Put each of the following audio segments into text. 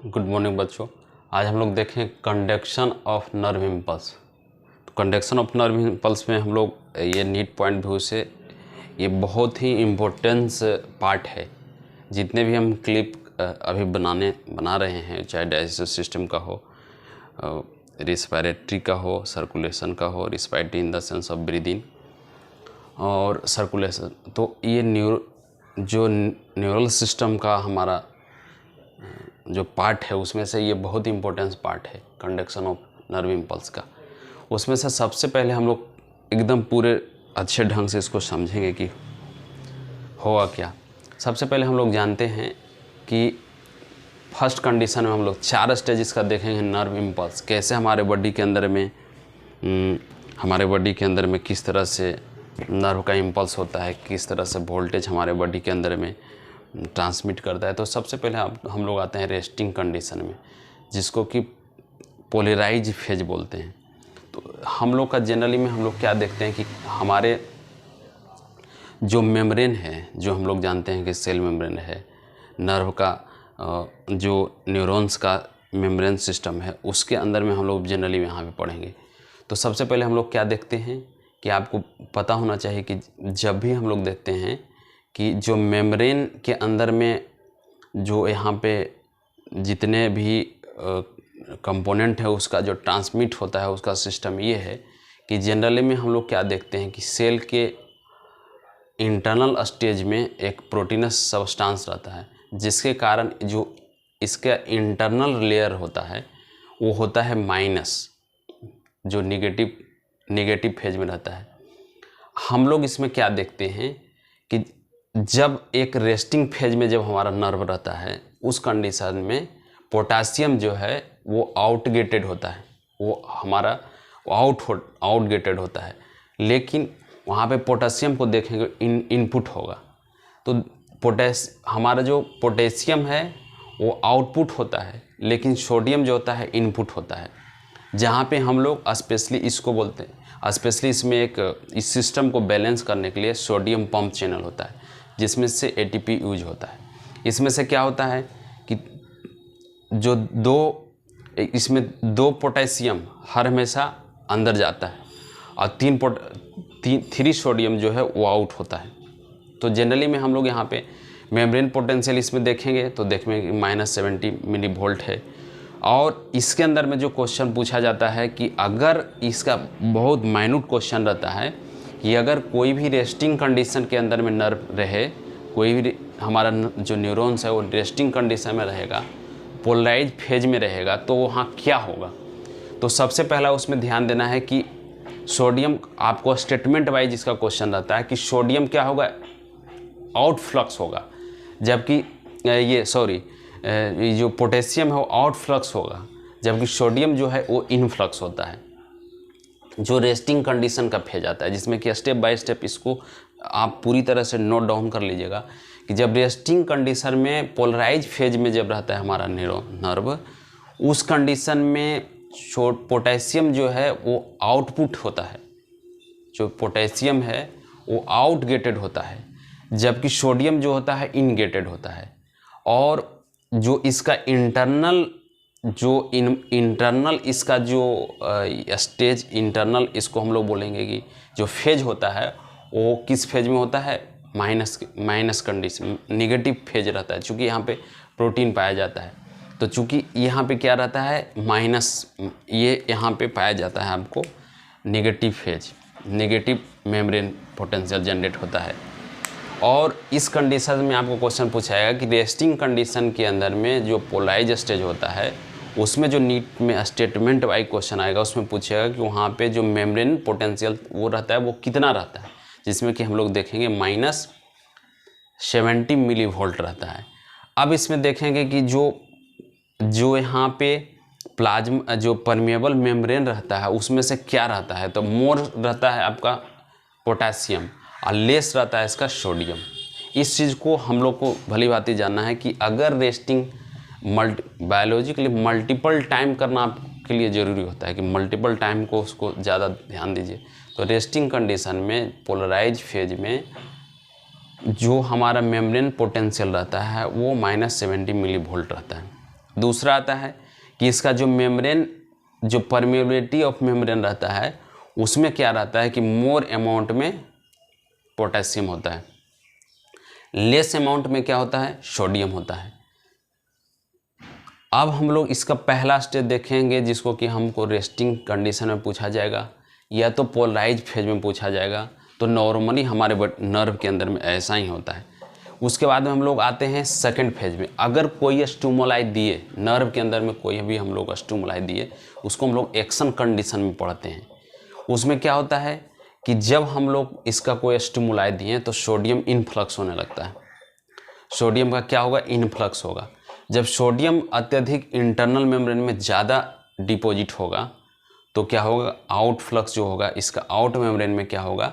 Good morning बच्चों। आज हम लोग देखें कंडक्शन ऑफ नर्व इम्पल्स। तो कंडक्शन ऑफ नर्व इम्पल्स में हम लोग ये नीट पॉइंट व्यू से ये बहुत ही इम्पोर्टेंस पार्ट है। जितने भी हम क्लिप अभी बना रहे हैं, चाहे डाइजेस्टिव सिस्टम का हो, रिस्पायरेटरी का हो, सर्कुलेशन का हो, respiratory in the sense of breathing और सर्कुलेशन, तो ये न्यूरल सिस्टम का हमारा जो पार्ट है उसमें से ये बहुत इम्पोर्टेंस पार्ट है कंडक्शन ऑफ नर्व इम्पल्स का। उसमें से सबसे पहले हम लोग एकदम पूरे अच्छे ढंग से इसको समझेंगे कि होगा क्या। सबसे पहले हम लोग जानते हैं कि फर्स्ट कंडीशन में हम लोग 4 स्टेजेस का देखेंगे नर्व इम्पल्स, कैसे हमारे बॉडी के अंदर में किस तरह से नर्व का इम्पल्स होता है, किस तरह से वोल्टेज हमारे बॉडी के अंदर में ट्रांसमिट करता है। तो सबसे पहले हम लोग आते हैं रेस्टिंग कंडीशन में, जिसको कि पोलराइज फेज बोलते हैं। तो हम लोग का जनरली में हम लोग क्या देखते हैं कि हमारे जो मेम्ब्रेन है, जो हम लोग जानते हैं कि सेल मेम्ब्रेन है, नर्व का जो न्यूरॉन्स का मेम्ब्रेन सिस्टम है, उसके अंदर में हम लोग जनरली यहाँ पे पढ़ेंगे। तो सबसे पहले हम लोग क्या देखते हैं कि आपको पता होना चाहिए कि जब भी हम लोग देखते हैं कि जो मेम्ब्रेन के अंदर में जो यहाँ पे जितने भी कंपोनेंट है उसका जो ट्रांसमिट होता है उसका सिस्टम ये है कि जनरली में हम लोग क्या देखते हैं कि सेल के इंटरनल स्टेज में एक प्रोटीनस सब्सटेंस रहता है, जिसके कारण जो इसका इंटरनल लेयर होता है वो होता है माइनस, जो निगेटिव फेज में रहता है। हम लोग इसमें क्या देखते हैं कि जब एक रेस्टिंग फेज में जब हमारा नर्व रहता है उस कंडीशन में पोटासियम जो है वो आउटगेटेड होता है, वो हमारा आउटगेटेड होता है। लेकिन वहाँ पे पोटासियम को देखेंगे इनपुट होगा, तो हमारा जो पोटेशियम है वो आउटपुट होता है, लेकिन सोडियम जो होता है इनपुट होता है। जहाँ पे हम लोग स्पेशली इसको बोलते हैं, स्पेशली इसमें इस सिस्टम को बैलेंस करने के लिए सोडियम पंप चैनल होता है, जिसमें से एटीपी यूज होता है। इसमें से क्या होता है कि जो इसमें 2 पोटेशियम हर हमेशा अंदर जाता है और 3 सोडियम जो है वो आउट होता है। तो जनरली में हम लोग यहाँ पे मेम्ब्रेन पोटेंशियल इसमें देखेंगे तो देखेंगे -70 मिली वोल्ट है। और इसके अंदर में जो क्वेश्चन पूछा जाता है कि अगर इसका बहुत माइन्यूट क्वेश्चन रहता है कि अगर कोई भी रेस्टिंग कंडीशन के अंदर में नर्व रहे, कोई भी हमारा जो न्यूरॉन्स है वो रेस्टिंग कंडीशन में रहेगा, पोलराइज फेज में रहेगा, तो वहाँ क्या होगा। तो सबसे पहला उसमें ध्यान देना है कि सोडियम, आपको स्टेटमेंट वाइज इसका क्वेश्चन रहता है कि सोडियम क्या होगा, आउटफ्लक्स होगा, जबकि ये जो पोटेशियम है वो आउटफ्लक्स होगा, जबकि सोडियम जो है वो इनफ्लक्स होता है, जो रेस्टिंग कंडीशन का फेज आता है। जिसमें कि स्टेप बाय स्टेप इसको आप पूरी तरह से नोट डाउन कर लीजिएगा कि जब रेस्टिंग कंडीशन में पोलराइज फेज में जब रहता है हमारा नर्व, उस कंडीशन में पोटेशियम जो है वो आउटपुट होता है, जो पोटेशियम है वो आउटगेटेड होता है, जबकि सोडियम जो होता है इनगेटेड होता है। और जो इसका इंटरनल इसका जो स्टेज इंटरनल, इसको हम लोग बोलेंगे कि जो फेज होता है वो किस फेज में होता है, माइनस कंडीशन, निगेटिव फेज रहता है। चूँकि यहाँ पे प्रोटीन पाया जाता है, तो चूँकि यहाँ पे क्या रहता है माइनस, ये यहाँ पे पाया जाता है आपको negative phase, negative membrane potential generate होता है। और इस कंडीशन में आपको क्वेश्चन पूछाएगा कि रेस्टिंग कंडीशन के अंदर में जो पोलराइज स्टेज होता है उसमें जो नीट में स्टेटमेंट वाइज क्वेश्चन आएगा, उसमें पूछेगा कि वहाँ पे जो मेम्ब्रेन पोटेंशियल वो रहता है वो कितना रहता है, जिसमें कि हम लोग देखेंगे -70 मिली वोल्ट रहता है। अब इसमें देखेंगे कि जो यहाँ पे प्लाज्मा, जो परमिएबल मेम्ब्रेन रहता है उसमें से क्या रहता है, तो मोर रहता है आपका पोटेशियम और लेस रहता है इसका सोडियम। इस चीज़ को हम लोग को भली भांति जानना है कि अगर रेस्टिंग बायोलॉजिकली मल्टीपल टाइम करना आपके लिए ज़रूरी होता है कि मल्टीपल टाइम को उसको ज़्यादा ध्यान दीजिए। तो रेस्टिंग कंडीशन में पोलराइज फेज में जो हमारा मेम्ब्रेन पोटेंशियल रहता है वो -70 मिली वोल्ट रहता है। दूसरा आता है कि इसका जो मेम्ब्रेन, जो परमेबिलिटी ऑफ मेम्ब्रेन रहता है उसमें क्या रहता है कि मोर अमाउंट में पोटेशियम होता है, लेस अमाउंट में क्या होता है, सोडियम होता है। अब हम लोग इसका पहला स्टेज देखेंगे जिसको कि हमको रेस्टिंग कंडीशन में पूछा जाएगा या तो पोलराइज फेज में पूछा जाएगा। तो नॉर्मली हमारे नर्व के अंदर में ऐसा ही होता है। उसके बाद में हम लोग आते हैं सेकंड फेज में। अगर कोई स्टिमुलाई दिए, नर्व के अंदर में कोई भी हम लोग स्टिमुलाई दिए, उसको हम लोग एक्शन कंडीशन में पढ़ते हैं। उसमें क्या होता है कि जब हम लोग इसका कोई स्टिमुलाई दिए तो सोडियम इनफ्लक्स होने लगता है। सोडियम का क्या होगा, इनफ्लक्स होगा। जब सोडियम अत्यधिक इंटरनल मेम्ब्रेन में ज़्यादा डिपॉजिट होगा तो क्या होगा, आउटफ्लक्स जो होगा इसका आउट मेम्ब्रेन में क्या होगा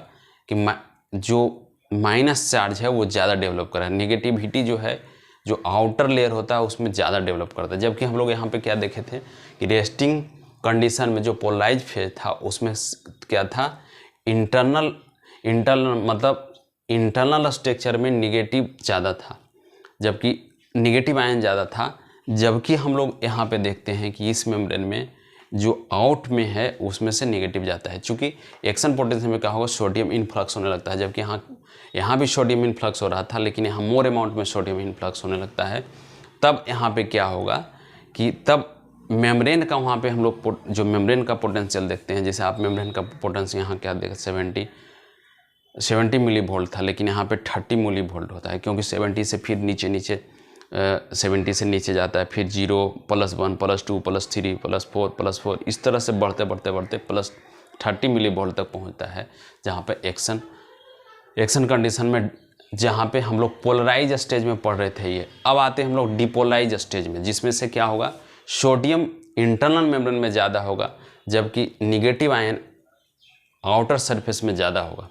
कि जो माइनस चार्ज है वो ज़्यादा डेवलप कर रहा है, निगेटिविटी जो है जो आउटर लेयर होता है उसमें ज़्यादा डेवलप करता है। जबकि हम लोग यहाँ पे क्या देखे थे कि रेस्टिंग कंडीशन में जो पोलराइज फेज था उसमें क्या था, इंटरनल मतलब इंटरनल स्ट्रक्चर में निगेटिव ज़्यादा था, जबकि निगेटिव आयन ज़्यादा था। जबकि हम लोग यहाँ पे देखते हैं कि इस मेम्ब्रेन में जो आउट में है उसमें से निगेटिव जाता है। चूँकि एक्शन पोटेंशियल में क्या होगा, सोडियम इनफ्लक्स होने लगता है। जबकि यहाँ भी सोडियम इनफ्लक्स हो रहा था लेकिन यहाँ मोर अमाउंट में सोडियम इनफ्लक्स होने लगता है। तब यहाँ पे क्या होगा कि तब मेम्ब्रेन का वहाँ पे हम लोग जो मेम्ब्रेन का पोटेंशियल देखते हैं, जैसे आप मेम्ब्रेन का पोटेंशियल यहाँ क्या देखें 70 मिली वोल्ट था, लेकिन यहाँ पे 30 मिली वोल्ट होता है, क्योंकि 70 से फिर नीचे 70 से नीचे जाता है, फिर 0 +1 +2 +3 +4 +4 इस तरह से बढ़ते +30 मिली वोल्ट तक पहुँचता है, जहाँ पे एक्शन कंडीशन में जहाँ पे हम लोग पोलराइज स्टेज में पढ़ रहे थे ये। अब आते हैं हम लोग डिपोलाइज स्टेज में, जिसमें से क्या होगा, सोडियम इंटरनल मेम्ब्रेन में ज़्यादा होगा जबकि निगेटिव आयन आउटर सरफेस में ज़्यादा होगा।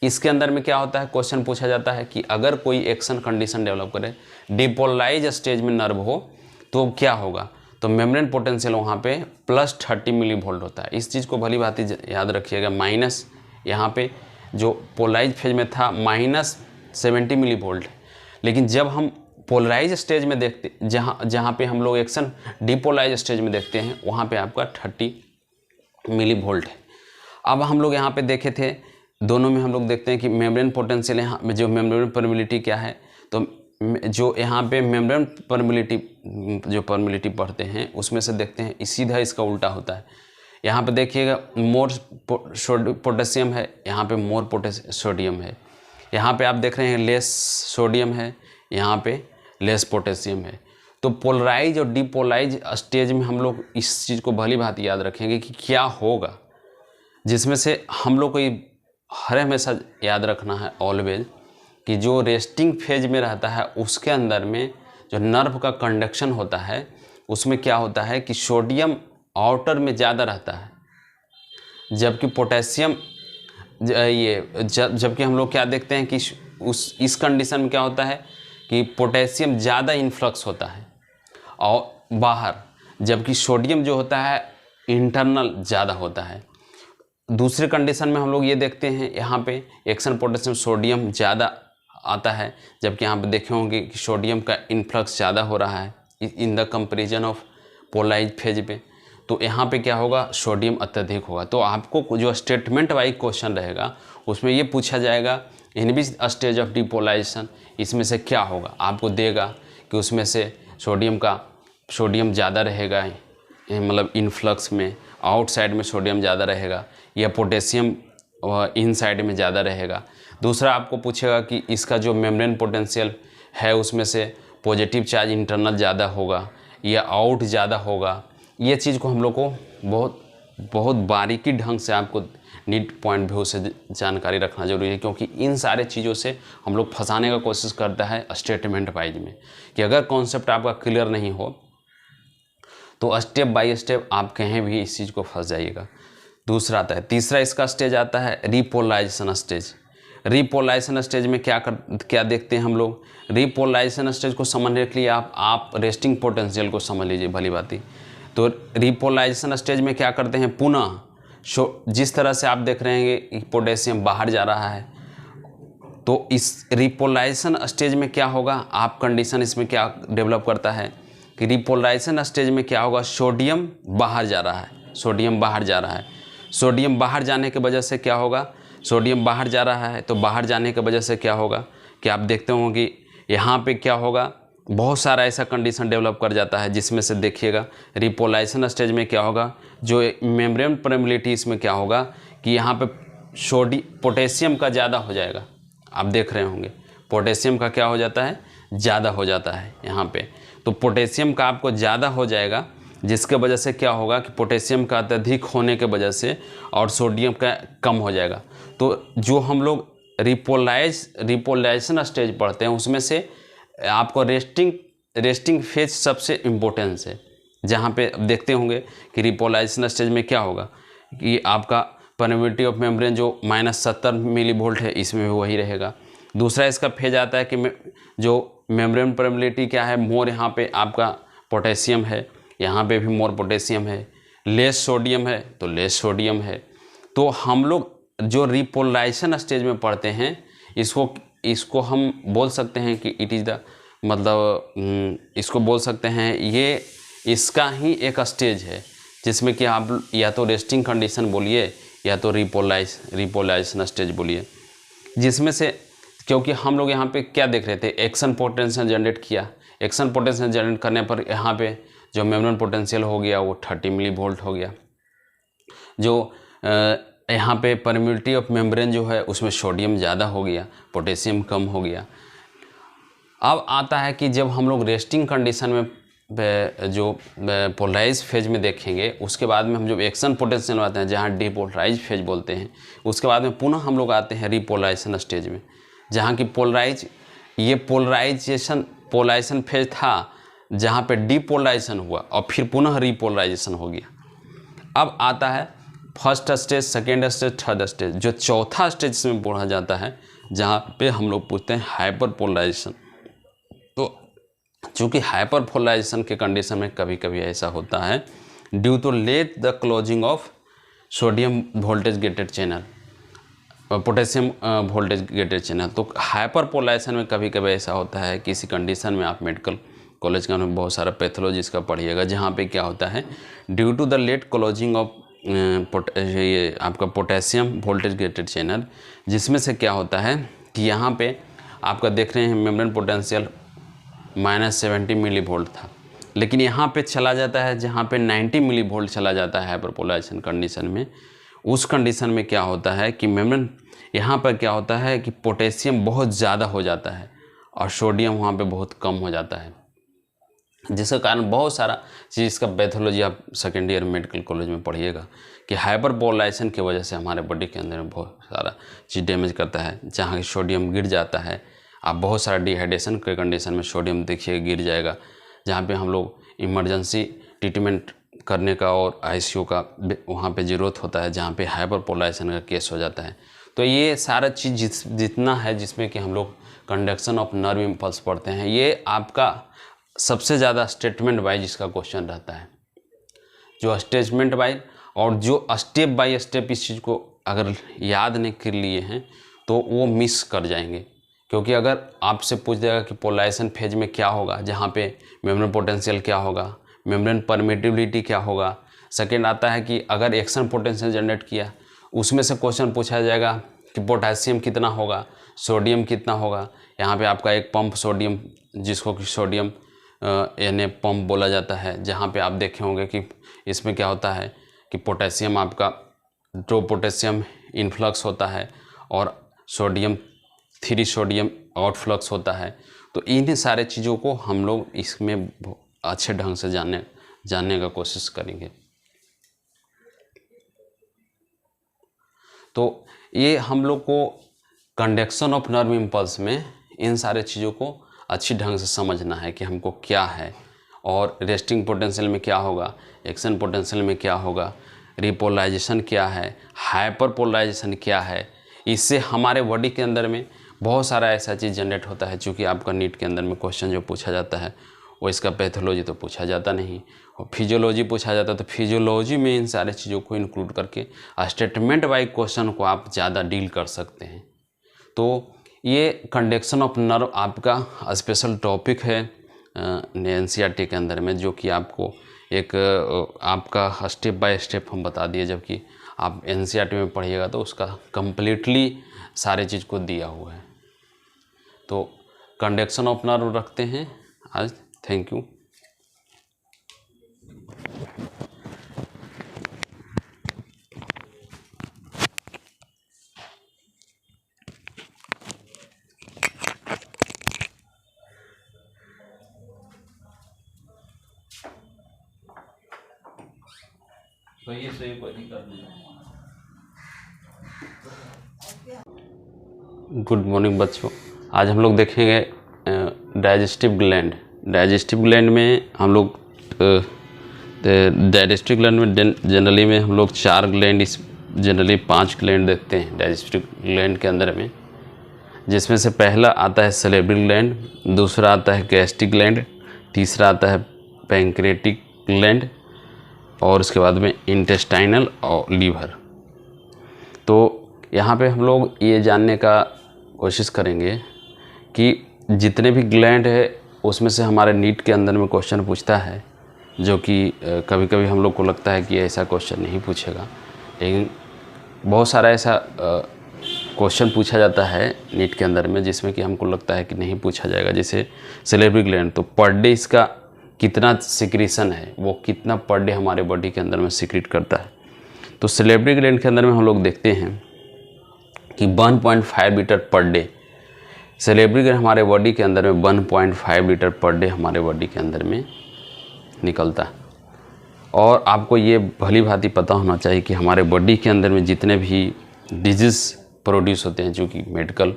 इसके अंदर में क्या होता है, क्वेश्चन पूछा जाता है कि अगर कोई एक्शन कंडीशन डेवलप करे, डिपोलाइज स्टेज में नर्व हो तो क्या होगा, तो मेम्ब्रेन पोटेंशियल वहाँ पे +30 मिली वोल्ट होता है। इस चीज़ को भली भांति याद रखिएगा। माइनस यहाँ पे जो पोलराइज फेज में था -70 मिली वोल्ट, लेकिन जब हम पोलराइज स्टेज में देखते, जहाँ पे हम लोग एक्शन डिपोलाइज स्टेज में देखते हैं वहाँ पे आपका 30 मिली वोल्ट है। अब हम लोग यहाँ पे देखे थे, दोनों में हम लोग देखते हैं कि मेम्ब्रेन पोटेंशियल यहाँ में जो मेम्ब्रेन परमिलिटी क्या है, तो जो यहाँ पे मेम्ब्रेन परमिलिटी पढ़ते हैं उसमें से देखते हैं सीधा इसका उल्टा होता है। यहाँ पे देखिएगा मोर पोटेशियम है, यहाँ पे मोर सोडियम है। यहाँ पे आप देख रहे हैं लेस सोडियम है, यहाँ पे लेस पोटेशियम है। तो पोलराइज और डिपोलाइज स्टेज में हम लोग इस चीज़ को भली भांति याद रखेंगे कि क्या होगा, जिसमें से हम लोग को हर हमेशा याद रखना है ऑलवेज कि जो रेस्टिंग फेज में रहता है उसके अंदर में जो नर्व का कंडक्शन होता है उसमें क्या होता है कि सोडियम आउटर में ज़्यादा रहता है, जबकि पोटेशियम जबकि हम लोग क्या देखते हैं कि इस कंडीशन में क्या होता है कि पोटेशियम ज़्यादा इन्फ्लक्स होता है और बाहर, जबकि सोडियम जो होता है इंटरनल ज़्यादा होता है। दूसरे कंडीशन में हम लोग ये देखते हैं यहाँ पे एक्शन पोटेशियम सोडियम ज़्यादा आता है, जबकि यहाँ पे देखे होंगे कि सोडियम का इन्फ्लक्स ज़्यादा हो रहा है in the comparison of polarize phase पे। तो यहाँ पे क्या होगा, सोडियम अत्यधिक होगा। तो आपको जो स्टेटमेंट वाइज क्वेश्चन रहेगा उसमें ये पूछा जाएगा इन विच स्टेज ऑफ डिपोलाइजेशन, इसमें से क्या होगा, आपको देगा कि उसमें से सोडियम ज़्यादा रहेगा, मतलब इनफ्लक्स में, आउटसाइड में सोडियम ज़्यादा रहेगा, या पोटेशियम इन साइड में ज़्यादा रहेगा। दूसरा आपको पूछेगा कि इसका जो मेम्ब्रेन पोटेंशियल है उसमें से पॉजिटिव चार्ज इंटरनल ज़्यादा होगा या आउट ज़्यादा होगा। ये चीज़ को हम लोग को बहुत बारीकी ढंग से आपको नीड पॉइंट व्यू से जानकारी रखना जरूरी है, क्योंकि इन सारे चीज़ों से हम लोग फंसाने का कोशिश करता है स्टेटमेंट वाइज में, कि अगर कॉन्सेप्ट आपका क्लियर नहीं हो तो स्टेप बाय स्टेप आप कहीं भी इस चीज़ को फंस जाइएगा। दूसरा आता है, तीसरा इसका स्टेज आता है रिपोलाइजेशन स्टेज। रिपोलाइजेशन स्टेज में क्या देखते हैं हम लोग, रिपोलाइजेशन स्टेज को समझने के लिए आप रेस्टिंग पोटेंशियल को समझ लीजिए भली बाती। तो रिपोलाइजेशन स्टेज में क्या करते हैं, पुनः जिस तरह से आप देख रहे हैं कि पोटेशियम बाहर जा रहा है, तो इस रिपोलाइजेशन स्टेज में क्या होगा, आप कंडीशन इसमें क्या डेवलप करता है कि रिपोलराइजेशन स्टेज में क्या होगा, सोडियम बाहर जा रहा है, सोडियम बाहर जा रहा है। सोडियम बाहर जाने की वजह से क्या होगा, सोडियम बाहर जा रहा है, तो बाहर जाने की वजह से क्या होगा कि आप देखते होंगे कि यहाँ पे क्या होगा, बहुत सारा ऐसा कंडीशन डेवलप कर जाता है, जिसमें से देखिएगा रिपोलाइजेशन स्टेज में क्या होगा, जो मेम्ब्रेन परमेबिलिटी इसमें क्या होगा कि यहाँ पे पोटेशियम का ज़्यादा हो जाएगा। आप देख रहे होंगे पोटेशियम का क्या हो जाता है, ज़्यादा हो जाता है यहाँ पे। तो पोटेशियम का आपको ज़्यादा हो जाएगा, जिसके वजह से क्या होगा कि पोटेशियम का अत्यधिक होने के वजह से और सोडियम का कम हो जाएगा। तो जो हम लोग रिपोलाइजेशन स्टेज पढ़ते हैं उसमें से आपको रेस्टिंग फेज सबसे इम्पोर्टेंस है, जहाँ पे देखते होंगे कि रिपोलाइजेशन स्टेज में क्या होगा कि आपका परमेबिलिटी ऑफ मेम्ब्रेन जो -70 मिलीवोल्ट है, इसमें भी वही रहेगा। दूसरा इसका फेज आता है कि जो मेम्ब्रेन परमेबिलिटी क्या है, मोर यहाँ पे आपका पोटेशियम है, यहाँ पे भी मोर पोटेशियम है, लेस सोडियम है तो लेस सोडियम है। तो हम लोग जो रिपोलराइजेशन स्टेज में पढ़ते हैं इसको हम बोल सकते हैं कि इट इज़ द मतलब इसको बोल सकते हैं ये इसका ही एक स्टेज है, जिसमें कि आप या तो रेस्टिंग कंडीशन बोलिए या तो रिपोलाइजेशन स्टेज बोलिए, जिसमें से क्योंकि हम लोग यहाँ पे क्या देख रहे थे, एक्शन पोटेंशियल जनरेट किया। एक्शन पोटेंशियल जनरेट करने पर यहाँ पे जो मेम्ब्रेन पोटेंशियल हो गया वो 30 मिलीवोल्ट हो गया। जो यहाँ पे परमेबिलिटी ऑफ मेम्ब्रेन जो है उसमें सोडियम ज़्यादा हो गया, पोटेशियम कम हो गया। अब आता है कि जब हम लोग रेस्टिंग कंडीशन में जो पोलराइज फेज में देखेंगे, उसके बाद में हम जब एक्शन पोटेंशियल में आते हैं, जहाँ डीपोलराइज फेज बोलते हैं, उसके बाद में पुनः हम लोग आते हैं रिपोलराइजेशन स्टेज में, जहाँ की पोलराइजेशन फेज था, जहाँ पे डीपोलराइजेशन हुआ और फिर पुनः रिपोलराइजेशन हो गया। अब आता है first stage, second stage, third stage. जो चौथा स्टेज इसमें पढ़ा जाता है, जहाँ पे हम लोग पूछते हैं हाइपर पोलराइजेशन। तो चूँकि हाइपर पोलराइजेशन के कंडीशन में कभी कभी ऐसा होता है due to late the closing of sodium voltage gated channel, potassium voltage gated channel. तो हाइपर पोलराइजेशन में कभी कभी ऐसा होता है, किसी कंडीशन में आप मेडिकल कॉलेज का में बहुत सारा पैथोलॉजीज का पढ़िएगा, जहाँ पे क्या होता है due to the late closing of ये आपका पोटेशियम वोल्टेज गेटेड चैनल, जिसमें से क्या होता है कि यहाँ पे आपका देख रहे हैं मेम्ब्रेन पोटेंशियल -70 मिलीवोल्ट था, लेकिन यहाँ पे चला जाता है जहाँ पे 90 मिलीवोल्ट चला जाता है हाइपरपोलराइजेशन कंडीशन में। उस कंडीशन में क्या होता है कि मेम्ब्रेन यहाँ पर क्या होता है कि पोटेशियम बहुत ज़्यादा हो जाता है और सोडियम वहाँ पे बहुत कम हो जाता है, जिसके कारण बहुत सारा चीज़ का पैथोलॉजी आप सेकेंड ईयर मेडिकल कॉलेज में पढ़िएगा कि हाइपरपोलराइजेशन की वजह से हमारे बॉडी के अंदर में बहुत सारा चीज़ डैमेज करता है, जहाँ की सोडियम गिर जाता है। आप बहुत सारा डिहाइड्रेशन के कंडीशन में सोडियम देखिए गिर जाएगा, जहाँ पे हम लोग इमरजेंसी ट्रीटमेंट करने का और आईसीयू का वहाँ पे ज़रूरत होता है, जहाँ पे हाइपरपोलराइजेशन का केस हो जाता है। तो ये सारा चीज़ जितना है जिसमें कि हम लोग कंडक्शन ऑफ नर्व इम्पल्स पढ़ते हैं, ये आपका सबसे ज़्यादा स्टेटमेंट वाइज इसका क्वेश्चन रहता है। जो स्टेटमेंट वाइज और जो स्टेप बाय स्टेप इस चीज़ को अगर याद नहीं कर लिए हैं तो वो मिस कर जाएंगे, क्योंकि अगर आपसे पूछ देगा कि पोलराइजेशन फेज में क्या होगा, जहाँ पे मेम्ब्रेन पोटेंशियल क्या होगा, मेम्ब्रेन परमिटिविटी क्या होगा। सेकेंड आता है कि अगर एक्शन पोटेंशियल जनरेट किया, उसमें से क्वेश्चन पूछा जाएगा कि पोटेशियम कितना होगा, सोडियम कितना होगा। यहाँ पे आपका एक पंप सोडियम, जिसको कि सोडियम Na पंप बोला जाता है, जहाँ पे आप देखे होंगे कि इसमें क्या होता है कि पोटेशियम आपका जो पोटेशियम इनफ्लक्स होता है और सोडियम 3 सोडियम आउटफ्लक्स होता है। तो इन सारे चीज़ों को हम लोग इसमें अच्छे ढंग से जानने का कोशिश करेंगे। तो ये हम लोग को कंडक्शन ऑफ नर्व इम्पल्स में इन सारे चीज़ों को अच्छी ढंग से समझना है कि हमको क्या है, और रेस्टिंग पोटेंशियल में क्या होगा, एक्शन पोटेंशियल में क्या होगा, रिपोलराइजेशन क्या है, हाइपर पोलराइजेशन क्या है। इससे हमारे बॉडी के अंदर में बहुत सारा ऐसा चीज़ जनरेट होता है। चूँकि आपका नीट के अंदर में क्वेश्चन जो पूछा जाता है वो इसका पैथोलॉजी तो पूछा जाता नहीं, और फिजियोलॉजी पूछा जाता है, तो फिजियोलॉजी में इन सारे चीज़ों को इंक्लूड करके स्टेटमेंट वाइज क्वेश्चन को आप ज़्यादा डील कर सकते हैं। तो ये कंडक्शन ऑफ नर्व आपका स्पेशल टॉपिक है, NCERT के अंदर में, जो कि आपको एक आपका स्टेप बाय स्टेप हम बता दिए, जबकि आप NCERT में पढ़िएगा तो उसका कंप्लीटली सारे चीज़ को दिया हुआ है। तो कंडक्शन अपना रखते हैं आज। Thank you. तो ये सही कोई दिक्कत नहीं। गुड मॉर्निंग बच्चों, आज हम लोग देखेंगे डाइजेस्टिव ग्लैंड। डाइजेस्टिव ग्लैंड में हम लोग डाइजेस्टिव ग्लैंड में जनरली में हम लोग 4 ग्लैंड, जनरली 5 ग्लैंड देखते हैं डाइजेस्टिव ग्लैंड के अंदर में, जिसमें से पहला आता है सैलिवरी ग्लैंड, दूसरा आता है गैस्ट्रिक ग्लैंड, तीसरा आता है पैंक्रियाटिक ग्लैंड, और उसके बाद में इंटेस्टाइनल और लीवर। तो यहाँ पे हम लोग ये जानने का कोशिश करेंगे कि जितने भी ग्लैंड है उसमें से हमारे नीट के अंदर में क्वेश्चन पूछता है, जो कि कभी कभी हम लोग को लगता है कि ऐसा क्वेश्चन नहीं पूछेगा, लेकिन बहुत सारा ऐसा क्वेश्चन पूछा जाता है नीट के अंदर में जिसमें कि हमको लगता है कि नहीं पूछा जाएगा। जैसे सैलिवरी ग्लैंड, तो पर डे इसका कितना सिक्रीशन है, वो कितना पर डे हमारे बॉडी के अंदर में सिक्रीट करता है। तो सैलिवरी ग्लैंड के अंदर में हम लोग देखते हैं कि 1.5 litre per day salivary gland हमारे बॉडी के अंदर में 1.5 लीटर पर डे हमारे बॉडी के अंदर में निकलता है। और आपको ये भली भांति पता होना चाहिए कि हमारे बॉडी के अंदर में जितने भी डिजीज़ प्रोड्यूस होते हैं, जो कि मेडिकल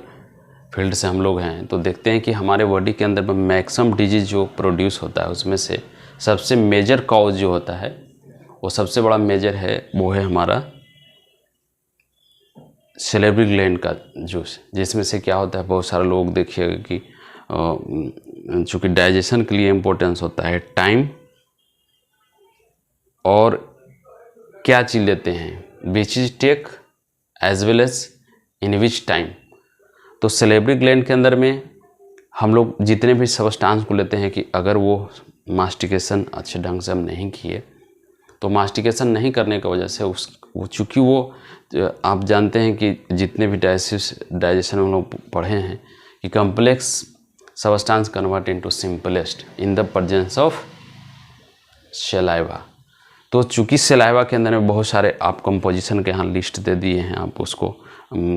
फील्ड से हम लोग हैं, तो देखते हैं कि हमारे बॉडी के अंदर में मैक्सिमम डिजीज़ जो प्रोड्यूस होता है उसमें से सबसे मेजर कॉज जो होता है, वो सबसे बड़ा मेजर है, वो है हमारा सैलिवरी ग्लैंड का जूस, जिसमें से क्या होता है, बहुत सारे लोग देखिएगा कि चूँकि डाइजेशन के लिए इम्पोर्टेंस होता है टाइम, और क्या चीज़ लेते हैं, which is take as well as in which time. तो सैलिवरी ग्लैंड के अंदर में हम लोग जितने भी सब्सटेंस को लेते हैं कि अगर वो मास्टिकेशन अच्छे ढंग से हम नहीं किए, तो मास्टिकेशन नहीं करने की वजह से चूँकि वो आप जानते हैं कि जितने भी डाइजेशन हम लोग पढ़े हैं कि complex substance convert into simplest in the presence of saliva. तो चूँकि सलाइवा के अंदर में बहुत सारे आप कंपोजिशन के यहाँ लिस्ट दे दिए हैं, आप उसको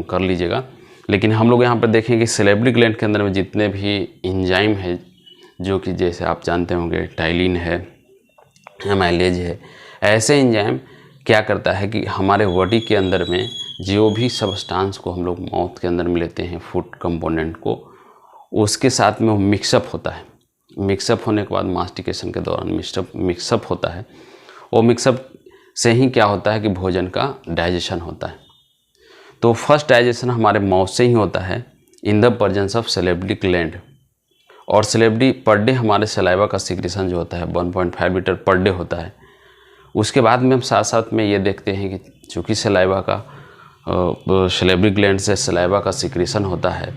कर लीजिएगा, लेकिन हम लोग यहाँ पर देखें कि सैलिवरी ग्लैंड के अंदर में जितने भी एंजाइम है, जो कि जैसे आप जानते होंगे टाइलिन है, एमाइलेज है, ऐसे एंजाइम क्या करता है कि हमारे बॉडी के अंदर में जो भी सब्सटेंस को हम लोग माउथ के अंदर में लेते हैं, फूड कंपोनेंट को, उसके साथ में वो मिक्सअप होता है। मिक्सअप होने के बाद मास्टिकेशन के दौरान मिक्सअप होता है। वो मिक्सअप से ही क्या होता है कि भोजन का डाइजेशन होता है। तो फर्स्ट डाइजेशन हमारे माउथ से ही होता है in the presence of salivary gland. और सैलिवरी पर डे हमारे सलाइवा का सिक्रीशन जो होता है 1.5 लीटर पर डे होता है। उसके बाद में हम साथ साथ में ये देखते हैं कि चूँकि सलाइवा का सैलिवरी ग्लैंड से सलाइवा का सिक्रीशन होता है,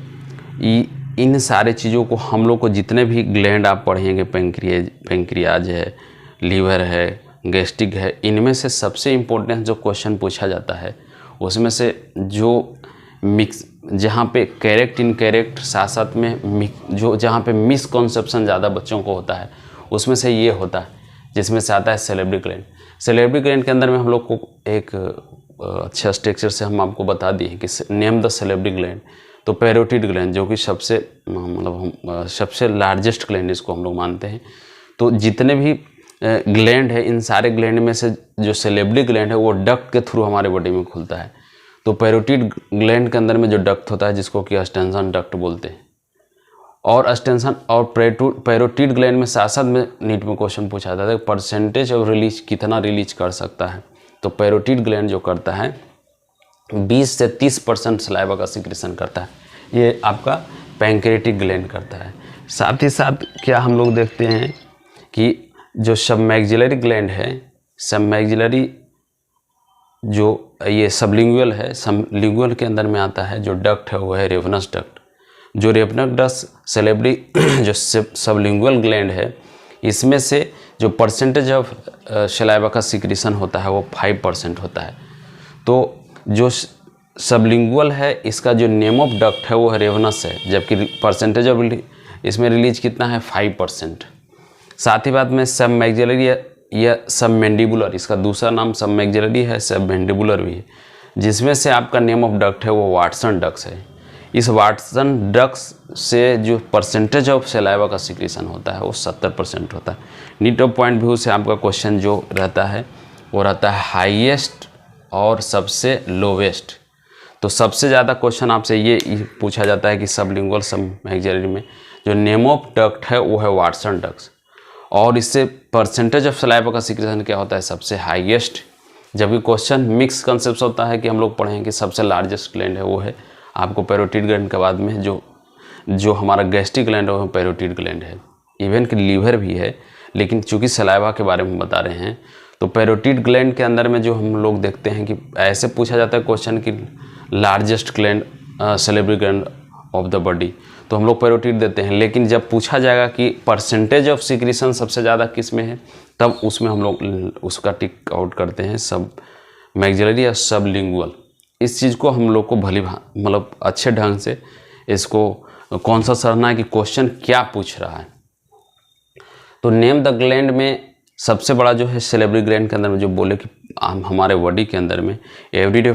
इन सारे चीज़ों को हम लोग को जितने भी ग्लैंड आप पढ़ेंगे, पैंक्रियाज है, लीवर है, गैस्ट्रिक है, इनमें से सबसे इम्पोर्टेंट जो क्वेश्चन पूछा जाता है उसमें से जो मिक्स जहाँ पे करेक्ट इनकरेक्ट साथ साथ में जो जहाँ पे मिसकॉन्सेप्शन ज़्यादा बच्चों को होता है उसमें से ये होता है, जिसमें से आता है सैलिवरी ग्लैंड। सैलिवरी ग्लैंड के अंदर में हम लोग को एक अच्छा स्ट्रक्चर से हम आपको बता दिए कि नेम द सैलिवरी ग्लैंड। तो पैरोटिड ग्लैंड जो कि सबसे मतलब सबसे लार्जेस्ट ग्लैंड इसको हम लोग मानते हैं। तो जितने भी ग्लैंड है, इन सारे ग्लैंड में से जो सैलिवरी ग्लैंड है वो डक्ट के थ्रू हमारे बॉडी में खुलता है। तो पैरोटिड ग्लैंड के अंदर में जो डक्ट होता है जिसको कि अस्टेंशन डक्ट बोलते हैं, और अस्टेंशन और पैरोटिड ग्लैंड में साथ साथ में नीट में क्वेश्चन पूछा जाता है परसेंटेज ऑफ रिलीज कितना रिलीज कर सकता है। तो पैरोटिड ग्लैंड जो करता है 20 से 30% सलाइवा का सिक्रेशन करता है, ये आपका पैंक्रियाटिक ग्लैंड करता है। साथ ही साथ क्या हम लोग देखते हैं कि जो सबमैक्सिलरी ग्लैंड है, सबमैक्सिलरी जो ये सबलिंगुअल है, सबलिंगुअल के अंदर में आता है जो डक्ट है वो है रेवनस डक्ट। जो रेप्टिनस सेलेब्री जो सबलिंगुअल ग्लैंड है, इसमें से जो परसेंटेज ऑफ सलाइवा का सिक्रीशन होता है वो 5% होता है। तो जो सबलिंगुअल है इसका जो नेम ऑफ डक्ट है वो रेवनस है, जबकि परसेंटेज ऑफ इसमें रिलीज कितना है 5%। साथ ही बात में सब मैक्सिलरी या सब मैंडिबुलर, इसका दूसरा नाम सब मैक्सिलरी है, सब मैंडिबुलर भी है, जिसमें से आपका नेम ऑफ डक्ट है वो वाटसन डक्स है। इस वाटसन डक्स से जो परसेंटेज ऑफ सलाइवा का सिक्रीशन होता है वो 70% होता है। नीट ऑफ पॉइंट व्यू से आपका क्वेश्चन जो रहता है वो रहता है हाईएस्ट और सबसे लोवेस्ट। तो सबसे ज़्यादा क्वेश्चन आपसे ये पूछा जाता है कि सबलिंगुअल सब मैक्सिलरी में जो नेम ऑफ डक्ट है वो है वाटसन डक्स, और इससे परसेंटेज ऑफ सलाइवा का सिक्रीशन क्या होता है सबसे हाईएस्ट। जबकि क्वेश्चन मिक्स कंसेप्ट होता है कि हम लोग पढ़ें कि सबसे लार्जेस्ट ग्लैंड है वो है आपको पैरोटिड ग्लैंड के बाद में जो हमारा गैस्ट्रिक ग्लैंड है वो पैरोटिड ग्लैंड है। इवन कि लीवर भी है, लेकिन चूंकि सलाइवा के बारे में बता रहे हैं तो पैरोटिड ग्लैंड के अंदर में जो हम लोग देखते हैं कि ऐसे पूछा जाता है क्वेश्चन कि लार्जेस्ट ग्लैंड सेलेब्री ग्लैंड ऑफ द बॉडी, तो हम लोग पैरोटिड देते हैं। लेकिन जब पूछा जाएगा कि परसेंटेज ऑफ सिक्रीशन सबसे ज़्यादा किस में है, तब उसमें हम लोग उसका टिक आउट करते हैं सब मैक्सिलरी या सबलिंगुअल। इस चीज़ को हम लोग को मतलब अच्छे ढंग से इसको कौन सा सरना है कि क्वेश्चन क्या पूछ रहा है। तो नेम द ग्लैंड में सबसे बड़ा जो है सेलेब्री ग्लैंड के अंदर में जो बोले कि हमारे बॉडी के अंदर में everyday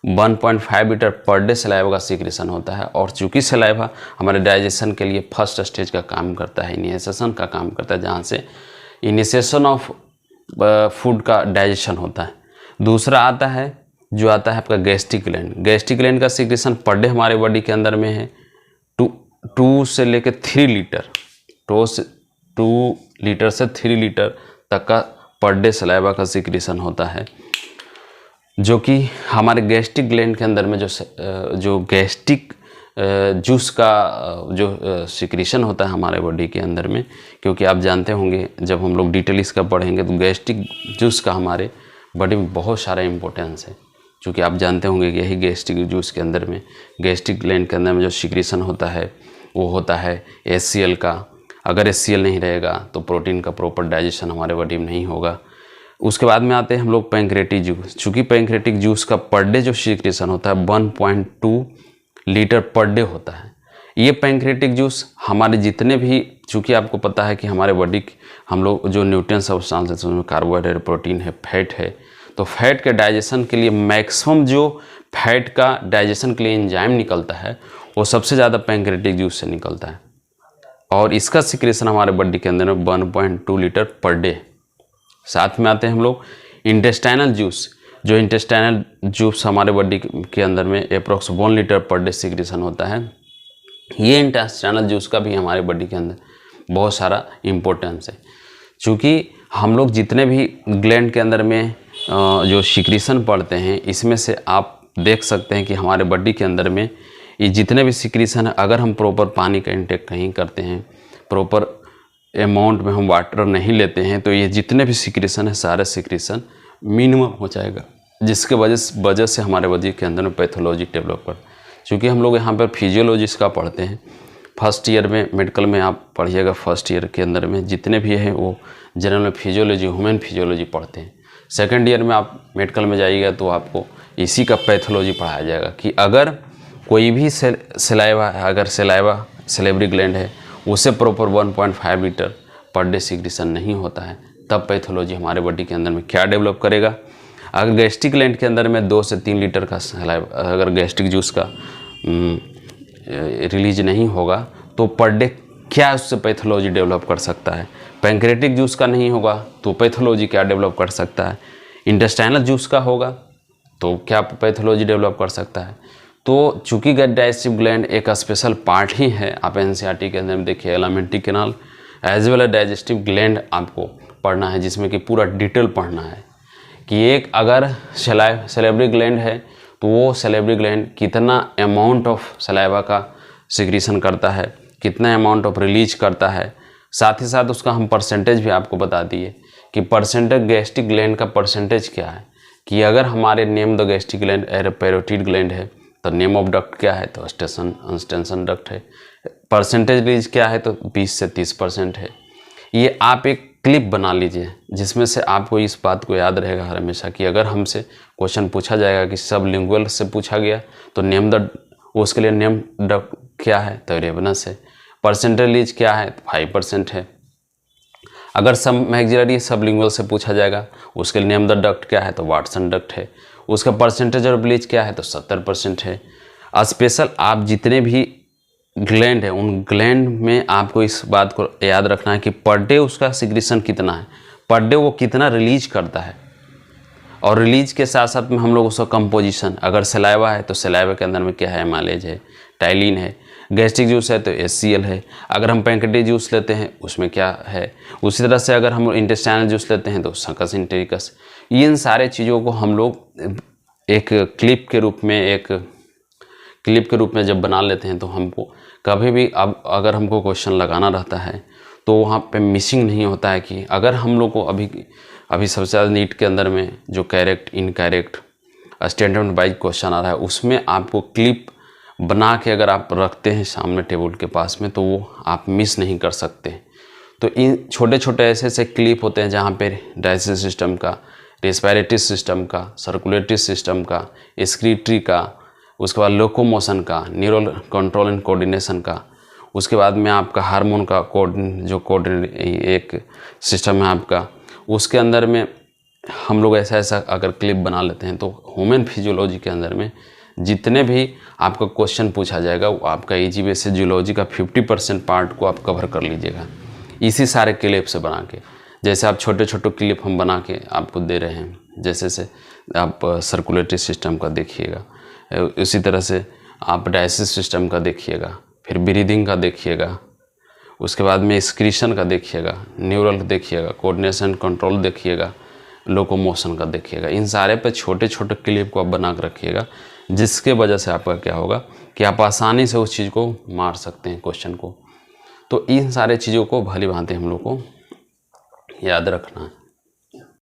1.5 litre per day saliva का सिक्रीशन होता है। और चूँकि सलाइवा हमारे डाइजेशन के लिए फर्स्ट स्टेज का काम करता है, इनिशिएशन का काम करता है, जहाँ से इनिशिएशन ऑफ फूड का डाइजेशन होता है। दूसरा आता है जो आता है आपका गैस्ट्रिक ग्लैंड। गैस्ट्रिक ग्लैंड का सिक्रीशन पर डे हमारे बॉडी के अंदर में है 2 से लेकर 3 लीटर, 2 लीटर से 3 लीटर तक का पर डे सलाइवा का सिक्रीशन होता है, जो कि हमारे गैस्ट्रिक ग्लैंड के अंदर में जो गैस्ट्रिक जूस का जो सिक्रीशन होता है हमारे बॉडी के अंदर में, क्योंकि आप जानते होंगे जब हम लोग डिटेल इसका पढ़ेंगे तो गैस्ट्रिक जूस का हमारे बॉडी में बहुत सारा इम्पोर्टेंस है। क्योंकि आप जानते होंगे कि यही गैस्ट्रिक जूस के अंदर में गैस्ट्रिक ग्लैंड के अंदर में जो सिक्रीशन होता है वो होता है HCl का। अगर HCl नहीं रहेगा तो प्रोटीन का प्रॉपर डाइजेशन हमारे बॉडी में नहीं होगा। उसके बाद में आते हैं हम लोग पैंक्रेटिक जूस। चूँकि पैंक्रेटिक जूस का पर डे जो सिक्रीशन होता है 1.2 लीटर पर डे होता है। ये पैंक्रेटिक जूस हमारे जितने भी, चूँकि आपको पता है कि हमारे बॉडी हम लोग जो न्यूट्रिएंट सब्सटेंसेस उसमें कार्बोहाइड्रेट, प्रोटीन है, फैट है, तो फैट के डाइजेशन के लिए मैक्सिमम जो फैट का डाइजेशन के लिए एंजाइम निकलता है वो सबसे ज़्यादा पैंक्रेटिक जूस से निकलता है। और इसका सिक्रेशन हमारे बॉडी के अंदर में 1.2 लीटर पर डे। साथ में आते हैं हम लोग इंटेस्टाइनल जूस। जो इंटेस्टाइनल जूस हमारे बॉडी के अंदर में approx 1 litre per day secretion होता है। ये इंटेस्टाइनल जूस का भी हमारे बॉडी के अंदर बहुत सारा इम्पोर्टेंस है। चूँकि हम लोग जितने भी ग्लैंड के अंदर में जो सिक्रीशन पढ़ते हैं, इसमें से आप देख सकते हैं कि हमारे बॉडी के अंदर में ये जितने भी सिक्रीशन है, अगर हम प्रॉपर पानी का इंटेक नहीं करते हैं, प्रॉपर अमाउंट में हम वाटर नहीं लेते हैं, तो ये जितने भी सिक्रीशन है सारे सिक्रीशन मिनिमम हो जाएगा, जिसके वजह से हमारे बॉडी के अंदर में पैथोलॉजी डेवलप कर। चूँकि हम लोग यहाँ पर फिजियोलॉजिस्ट का पढ़ते हैं, फर्स्ट ईयर में मेडिकल में आप पढ़िएगा, फर्स्ट ईयर के अंदर में जितने भी हैं वो जनरल में फिजियोलॉजी, ह्यूमन फिजियोलॉजी पढ़ते हैं। सेकेंड ईयर में आप मेडिकल में जाइएगा तो आपको इसी का पैथोलॉजी पढ़ाया जाएगा कि अगर कोई भी सलाइवा है, अगर सलाइवा सेलेब्री ग्लैंड है, उसे proper 1.5 litre per day secretion नहीं होता है, तब पैथोलॉजी हमारे बॉडी के अंदर में क्या डेवलप करेगा। अगर गैस्ट्रिक ग्लैंड के अंदर में 2 से 3 लीटर का सलाइवा, अगर गैस्ट्रिक जूस का रिलीज नहीं होगा तो पर डे क्या उससे पैथोलॉजी डेवलप कर सकता है। पैंक्रेटिक जूस का नहीं होगा तो पैथोलॉजी क्या डेवलप कर सकता है। इंटेस्टाइनल जूस का होगा तो क्या पैथोलॉजी डेवलप कर सकता है। तो चूँकि गट डाइजेस्टिव ग्लैंड एक स्पेशल पार्ट ही है, आप NCERT के अंदर में देखिए alimentary canal as well as digestive gland आपको पढ़ना है, जिसमें कि पूरा डिटेल पढ़ना है कि एक अगर सेलेब्री ग्लैंड है तो वो सेलेब्री ग्लैंड कितना अमाउंट ऑफ सलाइवा का सिक्रीशन करता है, कितना अमाउंट ऑफ रिलीज करता है। साथ ही साथ उसका हम परसेंटेज भी आपको बता दिए कि परसेंटेज गैस्ट्रिक ग्लैंड का परसेंटेज क्या है, कि अगर हमारे name the gastric gland parotid gland है तो नेम ऑफ डक्ट क्या है, तो एक्सटेंशन डक्ट है। परसेंटेज रिलीज क्या है, तो 20 से 30% है। ये आप एक क्लिप बना लीजिए जिसमें से आपको इस बात को याद रहेगा हमेशा कि अगर हमसे क्वेश्चन पूछा जाएगा कि सबलिंगुअल से पूछा गया तो नेम द, उसके लिए नेम डक्ट क्या है, तो रेवनस है। परसेंटेज रिलीज क्या है, 5% है। अगर सब मैक्सिलरी सबलिंगुअल से पूछा जाएगा उसके लिए नेम द डक्ट क्या है, तो वाटसन डक्ट है। उसका परसेंटेज ऑफ रिलीज क्या है, तो 70% है। स्पेशल आप जितने भी ग्लैंड है उन ग्लैंड में आपको इस बात को याद रखना है कि पर डे उसका सिक्रीशन कितना है, पर डे वो कितना रिलीज करता है। और रिलीज के साथ साथ में हम लोग उसका कंपोजिशन, अगर सलाइवा है तो सलाइवा के अंदर में क्या है, एमाइलेज है, टाइलिन है। गैस्ट्रिक जूस है तो HCl है। अगर हम पैंक्रेटिक जूस लेते हैं उसमें क्या है। उसी तरह से अगर हम इंटेस्टाइनल जूस लेते हैं तो सकस इंटेरिकस। इन सारे चीज़ों को हम लोग एक क्लिप के रूप में जब बना लेते हैं तो हमको कभी भी अब अगर हमको क्वेश्चन लगाना रहता है तो वहाँ पे मिसिंग नहीं होता है कि अगर हम लोग को अभी सबसे ज़्यादा नीट के अंदर में जो correct incorrect statement wise question आ रहा है उसमें आपको क्लिप बना के अगर आप रखते हैं सामने टेबल के पास में तो वो आप मिस नहीं कर सकते। तो इन छोटे छोटे ऐसे क्लिप होते हैं जहाँ पे डाइजेस्टिव सिस्टम का, रेस्पिरेटरी सिस्टम का, सर्कुलेटरी सिस्टम का, एक्सक्रीटरी का, उसके बाद लोकोमोशन का, न्यूरल कंट्रोल एंड कोऑर्डिनेशन का, उसके बाद में आपका हार्मोन का एक सिस्टम है आपका, उसके अंदर में हम लोग ऐसा अगर क्लिप बना लेते हैं तो ह्यूमन फिजियोलॉजी के अंदर में जितने भी आपका क्वेश्चन पूछा जाएगा वो आपका इजी वे से जियोलॉजी का 50% पार्ट को आप कवर कर लीजिएगा इसी सारे क्लिप से बना के। जैसे आप छोटे छोटे क्लिप हम बना के आपको दे रहे हैं, जैसे से आप सर्कुलेटरी सिस्टम का देखिएगा, उसी तरह से आप डाइजेस्टिव सिस्टम का देखिएगा, फिर ब्रीदिंग का देखिएगा, उसके बाद में एक्सक्रीशन का देखिएगा, न्यूरल देखिएगा, कोऑर्डिनेशन कंट्रोल देखिएगा, लोकोमोशन का देखिएगा। इन सारे पे छोटे छोटे क्लिप को आप बना कर रखिएगा जिसके वजह से आपका क्या होगा कि आप आसानी से उस चीज़ को मार सकते हैं क्वेश्चन को। तो इन सारे चीज़ों को भली भांति हम लोग को याद रखना है।